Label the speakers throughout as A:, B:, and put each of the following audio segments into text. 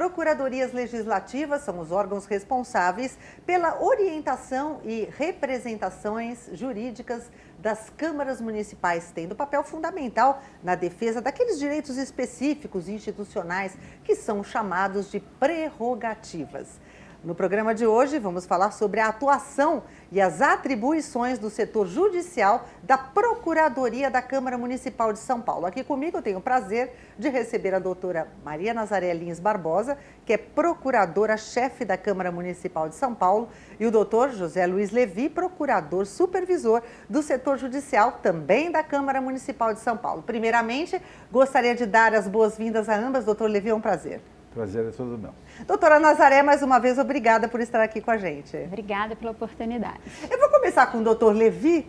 A: procuradorias legislativas são os órgãos responsáveis pela orientação e representações jurídicas das câmaras municipais, tendo papel fundamental na defesa daqueles direitos específicos e institucionais que são chamados de prerrogativas. No programa de hoje, vamos falar sobre a atuação e as atribuições do setor judicial da Procuradoria da Câmara Municipal de São Paulo. Aqui comigo eu tenho o prazer de receber a doutora Maria Nazaré Lins Barbosa, que é procuradora-chefe da Câmara Municipal de São Paulo, e o doutor José Luiz Levi, procurador supervisor do setor judicial, também da Câmara Municipal de São Paulo. Primeiramente, gostaria de dar as boas-vindas a ambas. Doutor Levi, é um prazer.
B: Prazer é todo meu.
A: Doutora Nazaré, mais uma vez, obrigada por estar aqui com a gente.
C: Obrigada pela oportunidade.
A: Eu vou começar com o doutor Levi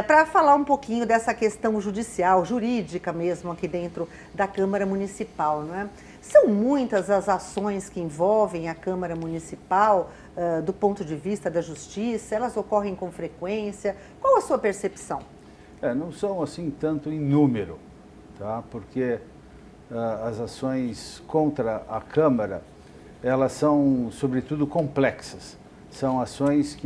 A: para falar um pouquinho dessa questão judicial, jurídica mesmo, aqui dentro da Câmara Municipal, não é? São muitas as ações que envolvem a Câmara Municipal do ponto de vista da justiça, elas ocorrem com frequência. Qual a sua percepção?
B: Não são assim tanto em número, tá? Porque as ações contra a Câmara, elas são, sobretudo, complexas. São ações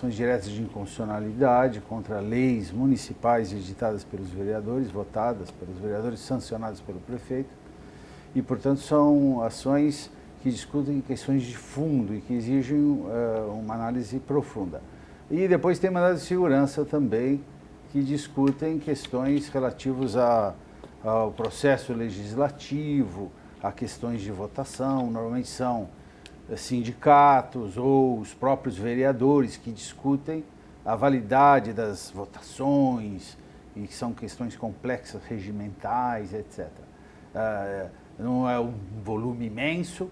B: diretas de inconstitucionalidade contra leis municipais editadas pelos vereadores, votadas pelos vereadores, sancionadas pelo prefeito. E, portanto, são ações que discutem questões de fundo e que exigem uma análise profunda. E depois tem mandados de segurança também, que discutem questões relativas ao processo legislativo, a questões de votação. Normalmente são sindicatos ou os próprios vereadores que discutem a validade das votações, e que são questões complexas, regimentais, etc. Não é um volume imenso,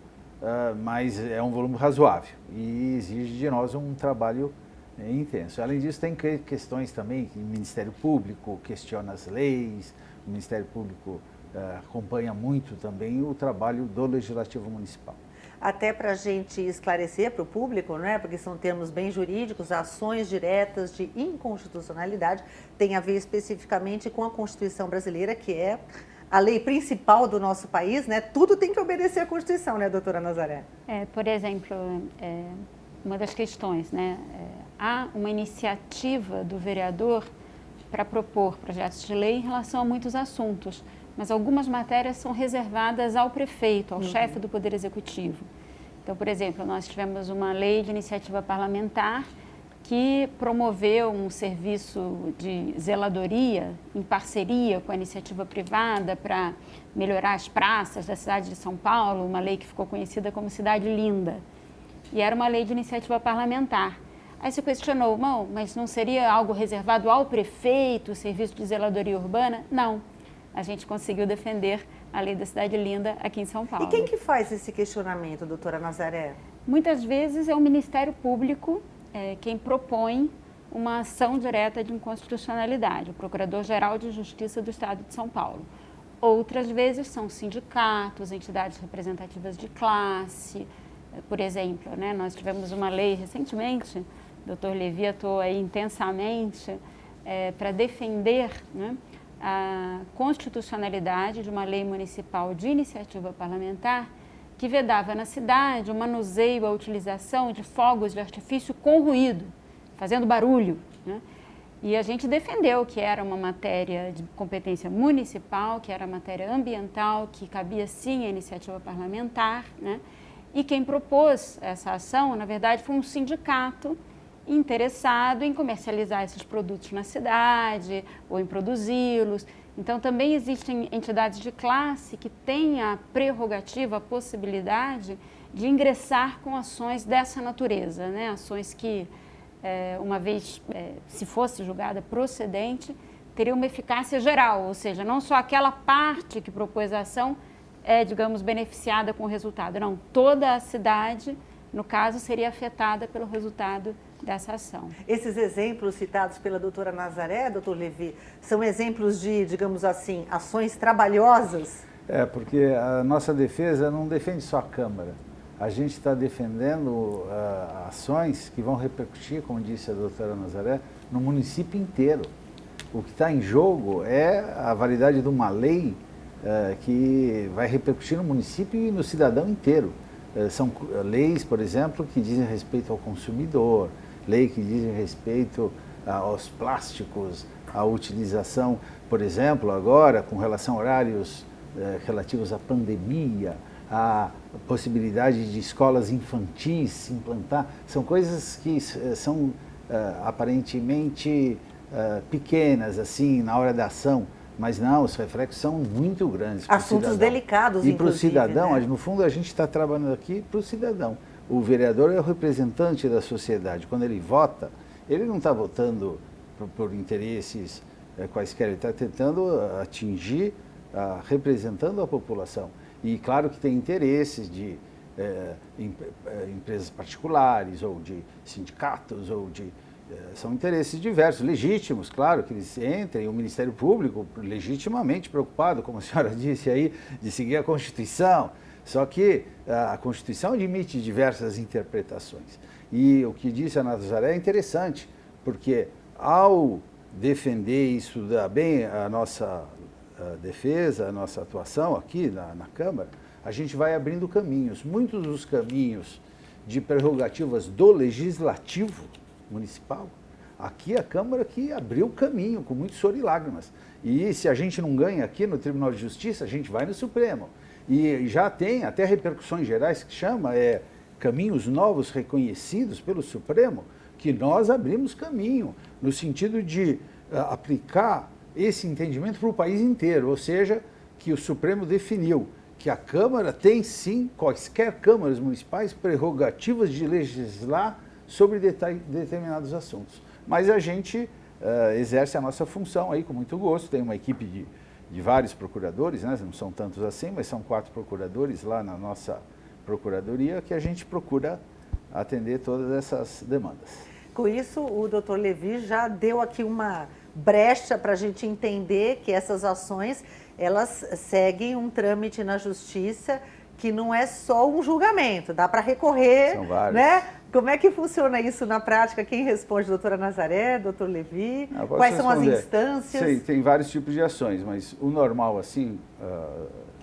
B: mas é um volume razoável e exige de nós um trabalho intenso. Além disso, tem questões também que o Ministério Público questiona as leis. O Ministério Público acompanha muito também o trabalho do Legislativo Municipal.
A: Até para a gente esclarecer para o público, não é? Porque são termos bem jurídicos, ações diretas de inconstitucionalidade tem a ver especificamente com a Constituição brasileira, que é a lei principal do nosso país, né? Tudo tem que obedecer à Constituição, né, doutora Nazaré?
C: Por exemplo, uma das questões, né? Há uma iniciativa do vereador para propor projetos de lei em relação a muitos assuntos, mas algumas matérias são reservadas ao prefeito, ao chefe do Poder Executivo. Então, por exemplo, nós tivemos uma lei de iniciativa parlamentar que promoveu um serviço de zeladoria em parceria com a iniciativa privada para melhorar as praças da cidade de São Paulo, uma lei que ficou conhecida como Cidade Linda. E era uma lei de iniciativa parlamentar. Aí se questionou, mas não seria algo reservado ao prefeito, o serviço de zeladoria urbana? Não, a gente conseguiu defender a lei da Cidade Linda aqui em São Paulo.
A: E quem que faz esse questionamento, doutora Nazaré?
C: Muitas vezes é o Ministério Público quem propõe uma ação direta de inconstitucionalidade, o Procurador-Geral de Justiça do Estado de São Paulo. Outras vezes são sindicatos, entidades representativas de classe. Por exemplo, né, nós tivemos uma lei recentemente, o doutor Levi atuou aí intensamente para defender, né, a constitucionalidade de uma lei municipal de iniciativa parlamentar que vedava na cidade o manuseio, a utilização de fogos de artifício com ruído, fazendo barulho, né? E a gente defendeu que era uma matéria de competência municipal, que era matéria ambiental, que cabia sim à iniciativa parlamentar, né? E quem propôs essa ação, na verdade, foi um sindicato interessado em comercializar esses produtos na cidade ou em produzi-los. Então, também existem entidades de classe que têm a prerrogativa, a possibilidade de ingressar com ações dessa natureza, né? Ações que, uma vez, se fosse julgada procedente, teriam uma eficácia geral, ou seja, não só aquela parte que propôs a ação digamos, beneficiada com o resultado. Não, toda a cidade, no caso, seria afetada pelo resultado dessa ação.
A: Esses exemplos citados pela doutora Nazaré, doutor Levi, são exemplos de, digamos assim, ações trabalhosas?
B: Porque a nossa defesa não defende só a Câmara. A gente está defendendo ações que vão repercutir, como disse a doutora Nazaré, no município inteiro. O que está em jogo é a validade de uma lei que vai repercutir no município e no cidadão inteiro. São leis, por exemplo, que dizem respeito ao consumidor, lei que dizem respeito aos plásticos, à utilização, por exemplo, agora com relação a horários relativos à pandemia, a possibilidade de escolas infantis se implantar, são coisas que são aparentemente pequenas, assim, na hora da ação, mas não, os reflexos são muito grandes.
A: Assuntos delicados,
B: e para o cidadão,
A: né?
B: No fundo, a gente está trabalhando aqui para o cidadão. O vereador é o representante da sociedade. Quando ele vota, ele não está votando por interesses quaisquer, ele está tentando atingir, representando a população. E claro que tem interesses de empresas particulares, ou de sindicatos, ou de... são interesses diversos, legítimos, claro, que eles entrem, o Ministério Público legitimamente preocupado, como a senhora disse aí, de seguir a Constituição. Só que a Constituição admite diversas interpretações. E o que disse a Nazaré é interessante, porque ao defender e estudar bem a nossa defesa, a nossa atuação aqui na Câmara, a gente vai abrindo caminhos. Muitos dos caminhos de prerrogativas do Legislativo Municipal, aqui a Câmara que abriu caminho com muito choro e lágrimas. E se a gente não ganha aqui no Tribunal de Justiça, a gente vai no Supremo. E já tem até repercussões gerais que chama caminhos novos reconhecidos pelo Supremo, que nós abrimos caminho no sentido de aplicar esse entendimento para o país inteiro, ou seja, que o Supremo definiu que a Câmara tem sim, quaisquer câmaras municipais, prerrogativas de legislar sobre determinados assuntos. Mas a gente exerce a nossa função aí com muito gosto, tem uma equipe de vários procuradores, né? Não são tantos assim, mas são 4 procuradores lá na nossa procuradoria que a gente procura atender todas essas demandas.
A: Com isso, o doutor Levi já deu aqui uma brecha para a gente entender que essas ações, elas seguem um trâmite na justiça que não é só um julgamento, dá para recorrer,
B: são vários,
A: né? Como é que funciona isso na prática? Quem responde, doutora Nazaré, doutor Levi? Quais são as instâncias?
B: Sim, tem vários tipos de ações, mas o normal, assim,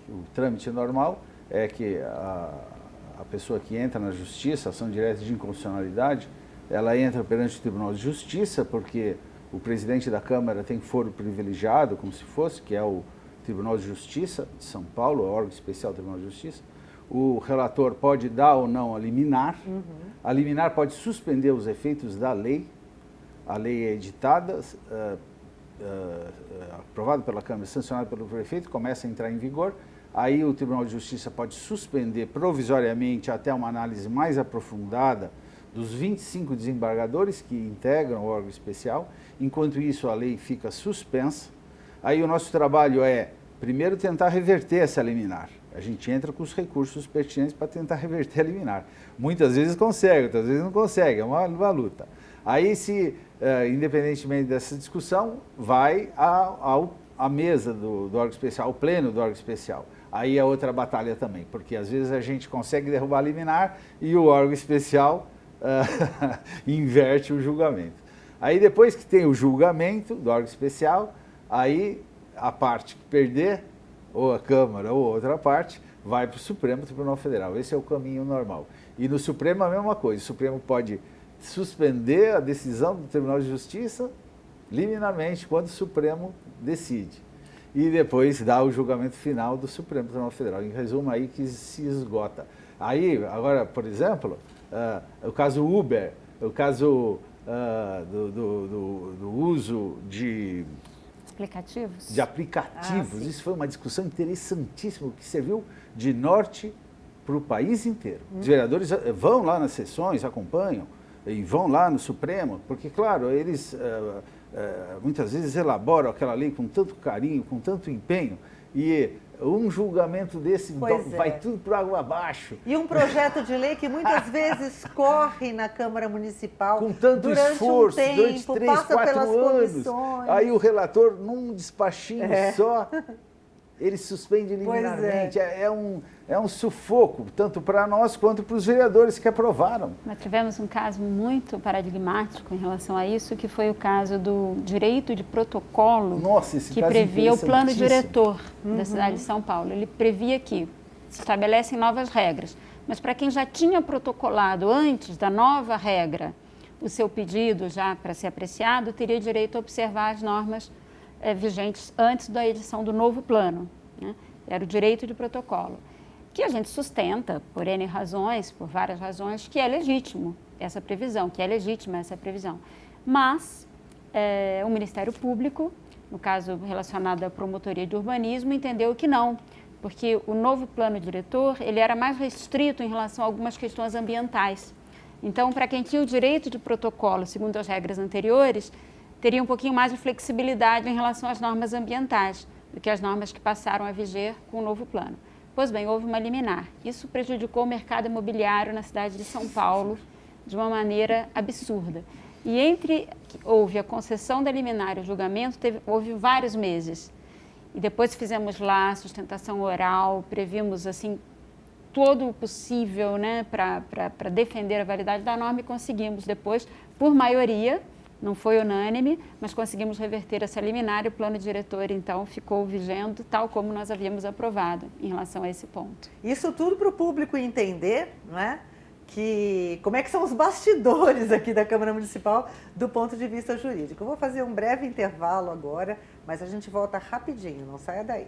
B: o trâmite normal é que a pessoa que entra na justiça, ação direta de inconstitucionalidade, ela entra perante o Tribunal de Justiça, porque o presidente da Câmara tem foro privilegiado, como se fosse, que é o Tribunal de Justiça de São Paulo, o órgão especial do Tribunal de Justiça. O relator pode dar ou não a liminar. A liminar pode suspender os efeitos da lei. A lei é editada, aprovada pela Câmara, sancionada pelo prefeito, começa a entrar em vigor. Aí o Tribunal de Justiça pode suspender provisoriamente até uma análise mais aprofundada dos 25 desembargadores que integram o órgão especial. Enquanto isso, a lei fica suspensa. Aí o nosso trabalho é, primeiro, tentar reverter essa liminar. A gente entra com os recursos pertinentes para tentar reverter a liminar. Muitas vezes consegue, outras vezes não consegue, é uma luta. Aí, independentemente dessa discussão, vai à mesa do órgão especial, ao pleno do órgão especial. Aí é outra batalha também, porque às vezes a gente consegue derrubar a liminar e o órgão especial inverte o julgamento. Aí depois que tem o julgamento do órgão especial, aí a parte que perder, ou a Câmara ou outra parte, vai para o Supremo Tribunal Federal. Esse é o caminho normal. E no Supremo a mesma coisa, o Supremo pode suspender a decisão do Tribunal de Justiça liminarmente quando o Supremo decide. E depois dá o julgamento final do Supremo Tribunal Federal. Em resumo, aí que se esgota. Aí, agora, por exemplo, o caso Uber, o caso do uso de aplicativos. Isso foi uma discussão interessantíssima, que serviu de norte para o país inteiro. Os vereadores vão lá nas sessões, acompanham, e vão lá no Supremo, porque, claro, eles muitas vezes elaboram aquela lei com tanto carinho, com tanto empenho, e um julgamento desse vai tudo para água abaixo.
A: E um projeto de lei que muitas vezes corre na Câmara Municipal
B: com tanto
A: durante
B: esforço,
A: um tempo,
B: 2, 3,
A: passa
B: 4
A: pelas
B: anos.
A: comissões.
B: Aí o relator, num despachinho só, Ele suspende liminarmente. É um sufoco, tanto para nós quanto para os vereadores que aprovaram.
C: Nós tivemos um caso muito paradigmático em relação a isso, que foi o caso do direito de protocolo.
B: Nossa, esse
C: que
B: caso
C: previa o plano diretor
A: Uhum.
C: da cidade de São Paulo. Ele previa que se estabelecem novas regras, mas para quem já tinha protocolado antes da nova regra o seu pedido já para ser apreciado, teria direito a observar as normas vigentes antes da edição do novo plano, né? Era o direito de protocolo, que a gente sustenta por N razões, por várias razões, que é legítimo essa previsão, que é legítima essa previsão. Mas o Ministério Público, no caso relacionado à promotoria de urbanismo, entendeu que não, porque o novo plano diretor ele era mais restrito em relação a algumas questões ambientais. Então, para quem tinha o direito de protocolo, segundo as regras anteriores, teria um pouquinho mais de flexibilidade em relação às normas ambientais do que as normas que passaram a viger com o novo plano. Pois bem, houve uma liminar. Isso prejudicou o mercado imobiliário na cidade de São Paulo de uma maneira absurda. E entre que houve a concessão da liminar e o julgamento, houve vários meses. E depois fizemos lá sustentação oral, previmos assim todo o possível, né, para defender a validade da norma e conseguimos depois, por maioria, não foi unânime, mas conseguimos reverter essa liminar e o plano diretor, então, ficou vigendo tal como nós havíamos aprovado em relação a esse ponto.
A: Isso tudo para o público entender, não é? Como é que são os bastidores aqui da Câmara Municipal do ponto de vista jurídico. Eu vou fazer um breve intervalo agora, mas a gente volta rapidinho, não saia daí.